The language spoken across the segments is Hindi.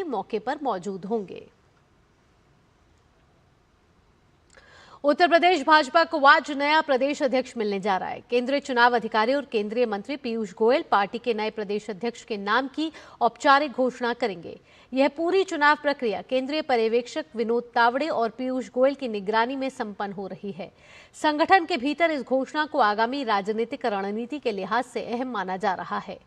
मौके पर मौजूद होंगे। उत्तर प्रदेश भाजपा को आज नया प्रदेश अध्यक्ष मिलने जा रहा है। केंद्रीय चुनाव अधिकारी और केंद्रीय मंत्री पीयूष गोयल पार्टी के नए प्रदेश अध्यक्ष के नाम की औपचारिक घोषणा करेंगे। यह पूरी चुनाव प्रक्रिया केंद्रीय पर्यवेक्षक विनोद तावड़े और पीयूष गोयल की निगरानी में संपन्न हो रही है। संगठन के भीतर इस घोषणा को आगामी राजनीतिक रणनीति के लिहाज से अहम माना जा रहा है।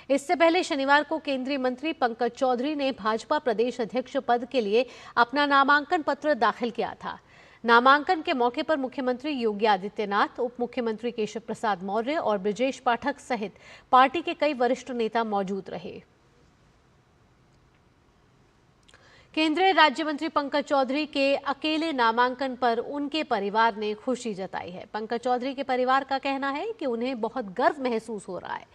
इससे पहले शनिवार को केंद्रीय मंत्री पंकज चौधरी ने भाजपा प्रदेश अध्यक्ष पद के लिए अपना नामांकन पत्र दाखिल किया था। नामांकन के मौके पर मुख्यमंत्री योगी आदित्यनाथ, उप मुख्यमंत्री केशव प्रसाद मौर्य और ब्रजेश पाठक सहित पार्टी के कई वरिष्ठ नेता मौजूद रहे। केंद्रीय राज्य मंत्री पंकज चौधरी के अकेले नामांकन पर उनके परिवार ने खुशी जताई है। पंकज चौधरी के परिवार का कहना है कि उन्हें बहुत गर्व महसूस हो रहा है।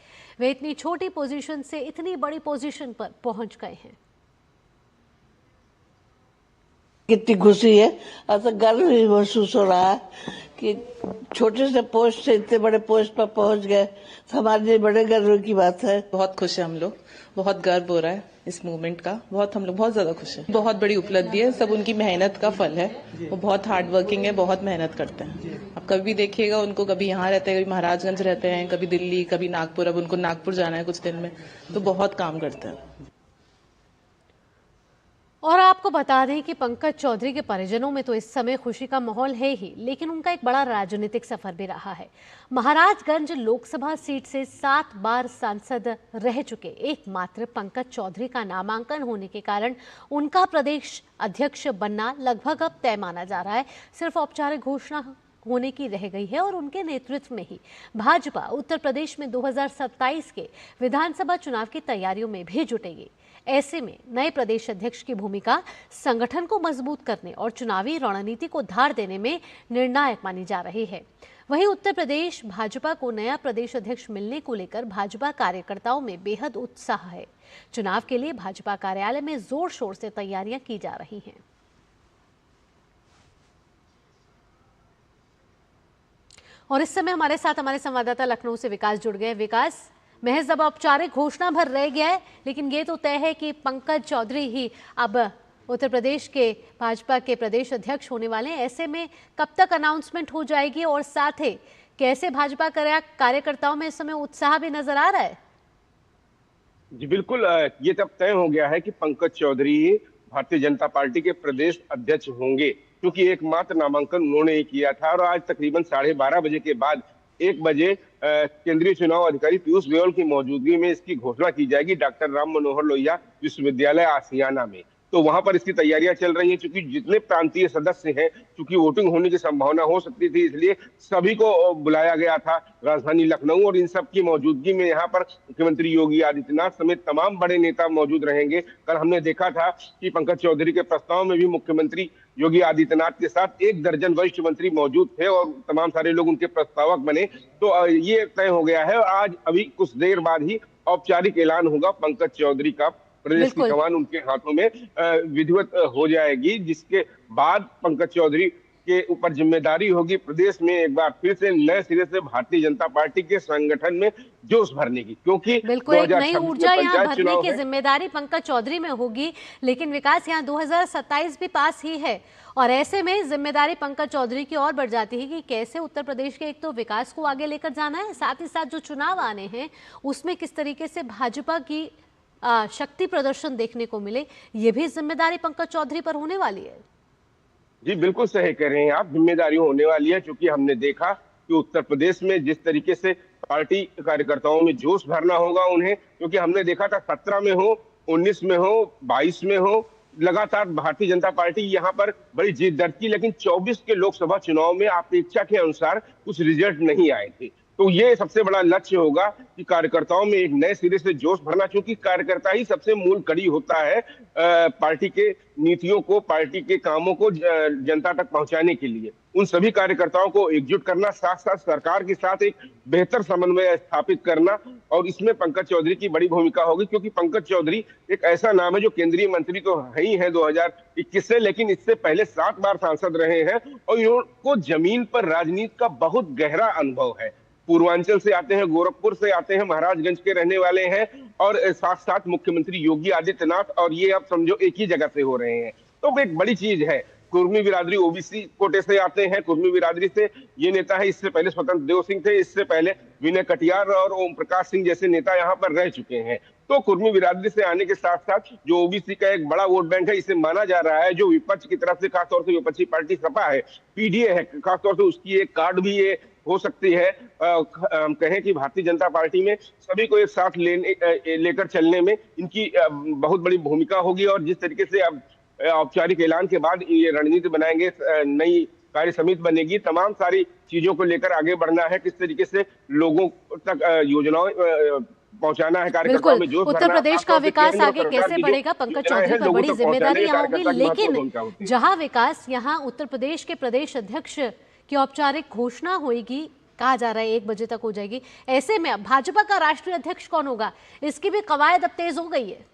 वे इतनी छोटी पोजीशन से इतनी बड़ी पोजीशन पर पहुंच गए हैं। कितनी खुशी है, ऐसा गर्व भी महसूस हो रहा है कि छोटे से पोस्ट से इतने बड़े पोस्ट पर पहुंच गए। हमारे लिए बड़े गर्व की बात है। बहुत खुश है हम लोग, बहुत गर्व हो रहा है इस मूवमेंट का। हम लोग बहुत ज्यादा खुश हैं। बहुत बड़ी उपलब्धि है, सब उनकी मेहनत का फल है। वो बहुत हार्ड वर्किंग है, बहुत मेहनत करते हैं। अब कभी भी देखिएगा उनको, कभी यहाँ रहते हैं, कभी महाराजगंज रहते हैं, कभी दिल्ली, कभी नागपुर। अब उनको नागपुर जाना है कुछ दिन में, तो बहुत काम करते हैं। और आपको बता दें कि पंकज चौधरी के परिजनों में तो इस समय खुशी का माहौल है ही, लेकिन उनका एक बड़ा राजनीतिक सफर भी रहा है। महाराजगंज लोकसभा सीट से 7 बार सांसद रह चुके एकमात्र पंकज चौधरी का नामांकन होने के कारण उनका प्रदेश अध्यक्ष बनना लगभग अब तय माना जा रहा है। सिर्फ औपचारिक घोषणा होने की रह गई है और उनके नेतृत्व में ही भाजपा उत्तर प्रदेश में 2027 के विधानसभा चुनाव की तैयारियों में भी जुटेगी। ऐसे में नए प्रदेश अध्यक्ष की भूमिका संगठन को मजबूत करने और चुनावी रणनीति को धार देने में निर्णायक मानी जा रही है। वहीं उत्तर प्रदेश भाजपा को नया प्रदेश अध्यक्ष मिलने को लेकर भाजपा कार्यकर्ताओं में बेहद उत्साह है। चुनाव के लिए भाजपा कार्यालय में जोर शोर से तैयारियां की जा रही हैं। और इस समय हमारे साथ हमारे संवाददाता लखनऊ से विकास जुड़ गए। विकास, महज अब औपचारिक घोषणा भर रह गया है, लेकिन ये तो तय है कि पंकज चौधरी ही अब उत्तर प्रदेश के भाजपा के प्रदेश अध्यक्ष होने वाले हैं। ऐसे में कब तक अनाउंसमेंट हो जाएगी और साथ ही कैसे भाजपा कार्यकर्ताओं में इस समय उत्साह भी नजर आ रहा है? जी बिल्कुल, ये तब तय हो गया है कि पंकज चौधरी भारतीय जनता पार्टी के प्रदेश अध्यक्ष होंगे, क्योंकि एकमात्र नामांकन उन्होंने ही किया था। और आज तकरीबन 12:30 बजे के बाद 1 बजे केंद्रीय चुनाव अधिकारी पीयूष गोयल की मौजूदगी में इसकी घोषणा की जाएगी डॉक्टर राम मनोहर लोहिया विश्वविद्यालय आसियाना में। तो वहां पर इसकी तैयारियां चल रही हैं। चूंकि जितने प्रांतीय सदस्य हैं, चूंकि वोटिंग होने की संभावना हो सकती थी, इसलिए सभी को बुलाया गया था राजधानी लखनऊ। और इन सब की मौजूदगी में यहाँ पर मुख्यमंत्री योगी आदित्यनाथ समेत तमाम बड़े नेता मौजूद रहेंगे। कल हमने देखा था कि पंकज चौधरी के प्रस्ताव में भी मुख्यमंत्री योगी आदित्यनाथ के साथ 1 दर्जन वरिष्ठ मंत्री मौजूद थे और तमाम सारे लोग उनके प्रस्तावक बने। तो ये तय हो गया है। आज अभी कुछ देर बाद ही औपचारिक ऐलान होगा पंकज चौधरी का। प्रदेश की कमान उनके हाथों में विधिवत हो जाएगी, जिसके बाद पंकज चौधरी के ऊपर जिम्मेदारी होगी प्रदेश में एक बार फिर से नए सिरे से भारतीय जनता पार्टी के संगठन में जोश भरने की। क्योंकि बिल्कुल एक नई ऊर्जा यहाँ भरने की जिम्मेदारी पंकज चौधरी में होगी। लेकिन विकास, यहाँ 2027 भी पास ही है और ऐसे में जिम्मेदारी पंकज चौधरी की और बढ़ जाती है कि कैसे उत्तर प्रदेश के एक तो विकास को आगे लेकर जाना है, साथ ही साथ जो चुनाव आने हैं उसमें किस तरीके से भाजपा की शक्ति प्रदर्शन देखने को मिले, ये भी जिम्मेदारी पंकज चौधरी पर होने वाली है। जी बिल्कुल सही कह रहे हैं आप, जिम्मेदारी होने वाली है। क्योंकि हमने देखा कि उत्तर प्रदेश में जिस तरीके से पार्टी कार्यकर्ताओं में जोश भरना होगा उन्हें, क्योंकि हमने देखा था 17 में हो, 19 में हो, 22 में हो, लगातार भारतीय जनता पार्टी यहाँ पर बड़ी जीत दर्ज की। लेकिन 24 के लोकसभा चुनाव में अपेक्षा के अनुसार कुछ रिजल्ट नहीं आए थे। तो ये सबसे बड़ा लक्ष्य होगा कि कार्यकर्ताओं में एक नए सिरे से जोश भरना, क्योंकि कार्यकर्ता ही सबसे मूल कड़ी होता है पार्टी के नीतियों को, पार्टी के कामों को जनता तक पहुंचाने के लिए। उन सभी कार्यकर्ताओं को एकजुट करना, साथ साथ सरकार के साथ एक बेहतर समन्वय स्थापित करना, और इसमें पंकज चौधरी की बड़ी भूमिका होगी। क्योंकि पंकज चौधरी एक ऐसा नाम है जो केंद्रीय मंत्री तो है ही है 2021 से, लेकिन इससे पहले 7 बार सांसद रहे हैं और इनको जमीन पर राजनीति का बहुत गहरा अनुभव है। पूर्वांचल से आते हैं, गोरखपुर से आते हैं, महाराजगंज के रहने वाले हैं और साथ साथ मुख्यमंत्री योगी आदित्यनाथ, और ये आप समझो एक ही जगह से हो रहे हैं। तो एक बड़ी चीज है। कुर्मी बिरादरी ओबीसी कोटे से आते हैं। कुर्मी बिरादरी से ये नेता है, इससे पहले स्वतंत्र देव सिंह थे, इससे पहले विनय कटियार और ओम प्रकाश सिंह जैसे नेता यहाँ पर रह चुके हैं। तो कुर्मी बिरादरी से आने के साथ साथ जो ओबीसी का एक बड़ा वोट बैंक है, इसे माना जा रहा है, जो विपक्ष की तरफ से खासतौर से विपक्षी पार्टी सपा है, पीडीए है, खासतौर से उसकी एक कार्ड भी ये हो सकती है। हम कहें कि भारतीय जनता पार्टी में सभी को एक साथ लेकर चलने में इनकी बहुत बड़ी भूमिका होगी। और जिस तरीके से अब औपचारिक ऐलान के बाद ये रणनीति बनाएंगे, नई कार्य समिति बनेगी, तमाम सारी चीजों को लेकर आगे बढ़ना है, किस तरीके से लोगों तक योजनाएं पहुंचाना है, कार्यकर्ताओं में जोश भरना है। उत्तर प्रदेश का विकास आगे कैसे बढ़ेगा, पंकज चौधरी पर बड़ी जिम्मेदारी यहाँ होगी, लेकिन जहां विकास, यहाँ उत्तर प्रदेश के प्रदेश अध्यक्ष की औपचारिक घोषणा होगी, कहा जा रहा है 1 बजे तक हो जाएगी। ऐसे में भाजपा का राष्ट्रीय अध्यक्ष कौन होगा, इसकी भी कवायद अब तेज हो गई है।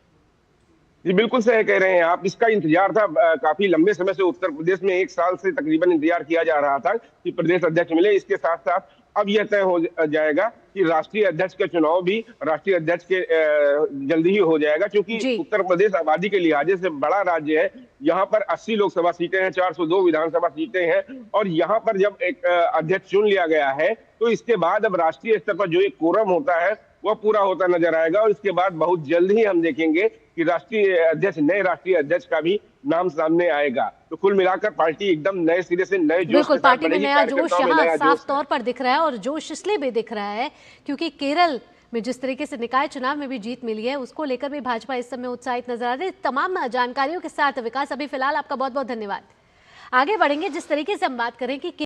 जी बिल्कुल सही कह रहे हैं आप। इसका इंतजार था काफी लंबे समय से। उत्तर प्रदेश में 1 साल से तकरीबन इंतजार किया जा रहा था कि प्रदेश अध्यक्ष मिले। इसके साथ साथ अब यह तय हो जाएगा कि राष्ट्रीय अध्यक्ष का चुनाव भी राष्ट्रीय अध्यक्ष के जल्दी ही हो जाएगा, क्योंकि उत्तर प्रदेश आबादी के लिहाजे से बड़ा राज्य है। यहाँ पर 80 लोकसभा सीटें हैं, 402 विधानसभा सीटें हैं, और यहाँ पर जब एक अध्यक्ष चुन लिया गया है तो इसके बाद अब राष्ट्रीय स्तर पर जो एक कोरम होता है वह पूरा होता नजर आएगा। और इसके बाद बहुत जल्द ही हम देखेंगे कि नए राष्ट्रीय अध्यक्ष का भी नाम सामने आएगा। तो कुल मिलाकर पार्टी एकदम नए सिरे से नए जोश बिल्कुल, पार्टी में नया जोश यहाँ साफ तौर पर दिख रहा है, और जोश इसलिए भी दिख रहा है क्योंकि केरल में जिस तरीके से निकाय चुनाव में भी जीत मिली है, उसको लेकर भी भाजपा इस समय उत्साहित नजर आ रही है। तमाम जानकारियों के साथ विकास, अभी फिलहाल आपका बहुत बहुत धन्यवाद। आगे बढ़ेंगे, जिस तरीके से हम बात करें कि